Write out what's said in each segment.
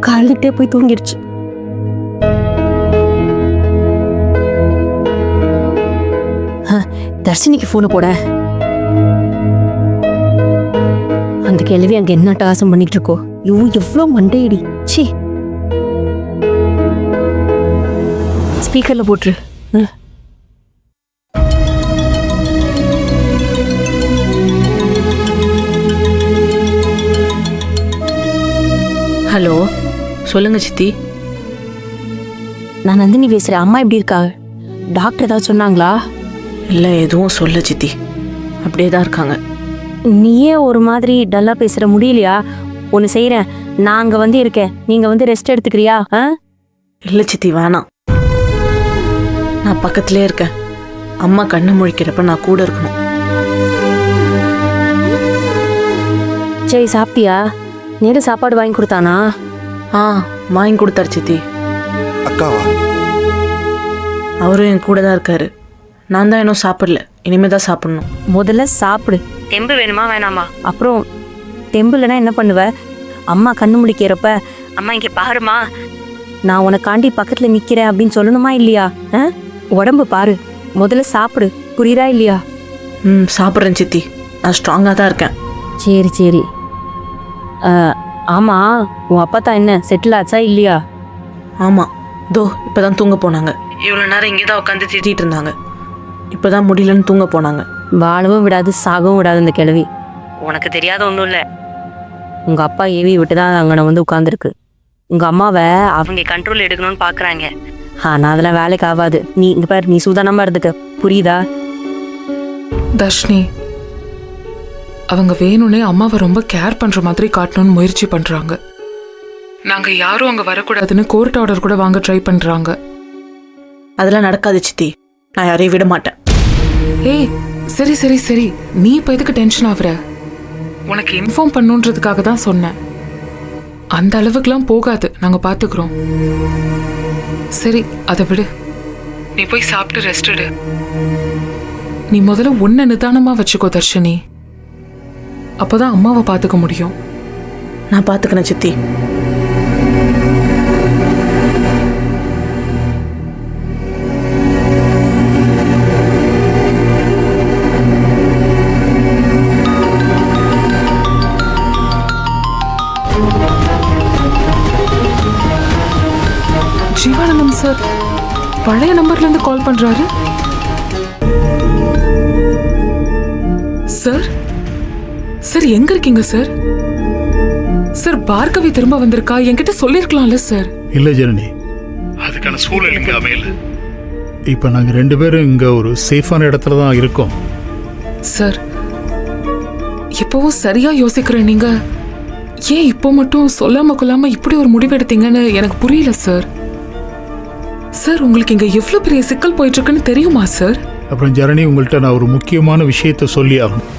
அக்கா அழுதுகிட்டே போய் தூங்கிடுச்சு. தர்ஷினிக்கு போன போட. அந்த கேள்வி அங்க என்ன டாசம் பண்ணிட்டு இருக்கோ. எவ்வளவு மண்டையடி. சி, ஸ்பீக்கர்ல போட்டுரு. ஹலோ, சொல்லுங்க சித்தி. நான் நந்தினி பேசுறேன். அம்மா எப்படி இருக்காங்க? டாக்டர் ஏதாவது சொன்னாங்களா? இல்லை, எதுவும் சொல்ல சித்தி. அப்படியே தான் இருக்காங்க. நீயே ஒரு மாதிரி டல்லா பேசுற. முடியலையா? ஒன்று செய்யறேன், நான் அங்க வந்து இருக்கேன், நீங்க வந்து ரெஸ்ட் எடுத்துக்கிறியா? இல்லை சித்தி, வேணாம். நான் பக்கத்திலே இருக்கேன். அம்மா கண்ணு முழிக்கிறப்ப நான் கூட இருக்கணும். சரி, சாப்பிட்டியா? நேரு சாப்பாடு வாங்கி கொடுத்தானா? வாங்கி கொடுத்தாரு சித்தி. அக்காவா? அவரும் என் கூட தான் இருக்காரு. நான் தான் இன்னும் சாப்பிடல, இனிமே தான் சாப்பிடணும். முதல்ல சாப்பிடு. தெம்பு வேணுமா வேணாமா? அப்புறம் தெம்பு இல்லைன்னா என்ன பண்ணுவ? அம்மா கண்ணு முழிக்கிறப்ப அம்மா இங்கே பாருமா, நான் உனக்காண்டி பக்கத்துல நிக்கிறேன் அப்படின்னு சொல்லணுமா இல்லையா? உடம்பு பாரு. முதல்ல சாப்பிடு. புரியுதா இல்லையா? சாப்பிட்றேன் சித்தி. நான் ஸ்ட்ராங்காக தான் இருக்கேன். சரி சரி. ஆமா, உன் அப்பா தான் என்ன செட்டில் ஆச்சா இல்லையா? ஆமாம், இப்போதான் தூங்க போனாங்க. இவ்வளோ நேரம் இங்கே தான் உட்காந்து திட்டிகிட்டு இருந்தாங்க. இப்போதான் முடியலன்னு தூங்க போனாங்க. வாழவும் விடாது, சாகவும் விடாது இந்த கிழவி. உனக்கு தெரியாத ஒன்றும் இல்லை. உங்க அப்பா ஏவி விட்டு தான் அங்கே வந்து உட்காந்துருக்கு. உங்க அம்மாவை அவங்க கண்ட்ரோல் எடுக்கணும்னு பாக்குறாங்க. ஆனா அதெல்லாம் வேலைக்கு ஆகாது. நீ இங்க பாரு, நீ சூதானமா இருந்துக்க. புரியுதா? தர்ஷினி, அவங்க வேணும்னே அம்மாவை ரொம்ப கேர் பண்ற மாதிரி காட்டணும்னு முயற்சி பண்றாங்க. நாங்க யாரும் அங்க வரக்கூடாதுன்னு கோர்ட் ஆர்டர் கூட வாங்க ட்ரை பண்றாங்க. அதெல்லாம் நடக்காது சித்தி. நான் யாரையும் விட மாட்டேன். ஏய், சரி சரி சரி, நீ இப்ப எதுக்கு டென்ஷன் ஆகுற? உனக்கு இன்ஃபார்ம் பண்ணுன்றதுக்காக தான் சொன்னேன். அந்த அளவுக்குலாம் போகாது, நாங்க பாத்துக்கிறோம். சரி, அதை விடு. நீ போய் சாப்பிட்டு ரெஸ்ட் எடு. நீ முதல்ல உன்னை நிதானமா வச்சுக்கோ தர்ஷினி. அப்பதான் அம்மாவை பாத்துக்க முடியும். நான் பாத்துக்கிறேன் சித்தி. ஜீவானந்தம் சார் பழைய நம்பர்ல இருந்து கால் பண்றாரு. சார் சார் எங்க இருக்கீங்க சார்? சார் பார்கவி திரும்ப வந்திருக்கா? என்கிட்ட சொல்லிருக்கலாம்ல சார். இல்ல ஜனனி, அதுக்கான சூழல் இங்க அமையல. இப்ப நாங்க 2 பேரும் இங்க ஒரு சேஃபான இடத்துல தான் இருக்கோம். சார், எப்பவும் சரியா யோசிக்கிறேன். நீங்க ஏன் இப்போ மட்டும் சொல்லாம கொள்ளாம இப்படி ஒரு முடிவு எடுத்தீங்கன்னு எனக்கு புரியல சார். சார், உங்களுக்கு இங்க எவ்வளவு பெரிய சிக்கல் போயிட்டு இருக்குன்னு தெரியுமா சார்? அப்புறம் ஜனனி, உங்கள்கிட்ட நான் ஒரு முக்கியமான விஷயத்த சொல்லி ஆகணும்.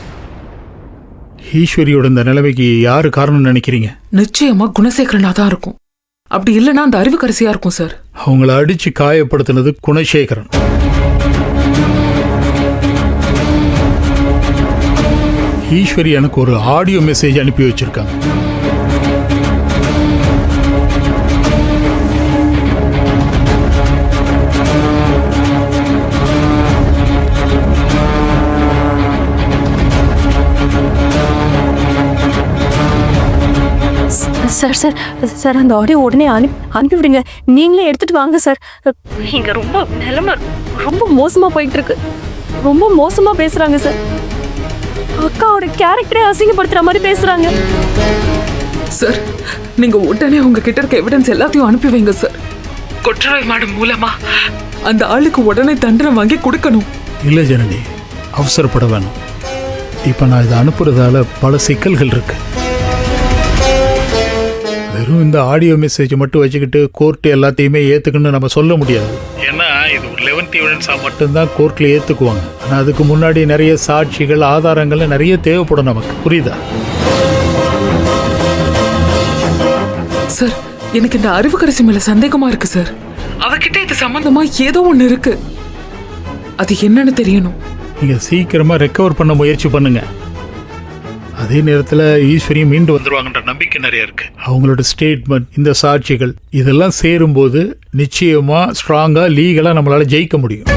ஈஸ்வரியோட இந்த நிலைமைக்கு யாரு காரணம் நினைக்கிறீங்க? நிச்சயமா குணசேகரனா தான் இருக்கும். அப்படி இல்லைன்னா அந்த அறிவுக்கரசியா இருக்கும் சார். அவங்கள அடிச்சு காயப்படுத்தினது குணசேகரன். ஈஸ்வரி எனக்கு ஒரு ஆடியோ மெசேஜ் அனுப்பி வச்சிருக்காங்க. சார் சார் சார், அந்த ஆடியோ உடனே அனுப்பி விடுங்க. நீங்களே எடுத்துட்டு வாங்க சார். இங்க ரொம்ப நிலைமை ரொம்ப மோசமா போயிட்டு இருக்கு. ரொம்ப மோசமா பேசுறாங்க சார். அக்காவோட கேரக்டரே அசிங்கப்படுத்துற மாதிரி பேசுறாங்க சார். நீங்க உடனே உங்ககிட்ட இருக்க எவிடன்ஸ் எல்லாத்தையும் அனுப்பி வைங்க சார். கொற்றவை மேடம் மூலமா அந்த ஆளுக்கு உடனே தண்டனை வாங்கி கொடுக்கணும். இல்ல ஜனனி, அவசரப்பட வேணும். இப்ப நான் இதை அனுப்புறதால பல சிக்கல்கள் இருக்கு. வெறும் இந்த ஆடியோ மெசேஜ் மட்டும் வச்சுக்கிட்டு கோர்ட் எல்லாத்தையுமே ஏத்துக்கணும்னு நம்ம சொல்ல முடியாது. ஏன்னா இது ஒரு 11th எவிடன்ஸா மட்டும்தான் கோர்ட்ல ஏத்துக்குவாங்க. ஆனா அதுக்கு முன்னாடி நிறைய சாட்சிகள், ஆதாரங்கள் நிறைய தேவைப்படும் நமக்கு. புரியுதா? சார், எனக்கு இந்த அறிவுக்கரசி மேல சந்தேகமா இருக்கு சார். அவகிட்ட இது சம்பந்தமா ஏதோ ஒண்ணு இருக்கு. அது என்னன்னு தெரியணும். நீங்க சீக்கிரமா ரெக்கவர் பண்ண முயற்சி பண்ணுங்க. அதே நேரத்தில் ஈஸ்வரியும் மீண்டு வந்துருவாங்கன்ற நம்பிக்கை நிறைய இருக்கு. அவங்களோட ஸ்டேட்மெண்ட், இந்த சாட்சிகள் இதெல்லாம் சேரும்போது நிச்சயமா ஸ்ட்ராங்கா லீகலா நம்மளால ஜெயிக்க முடியும்.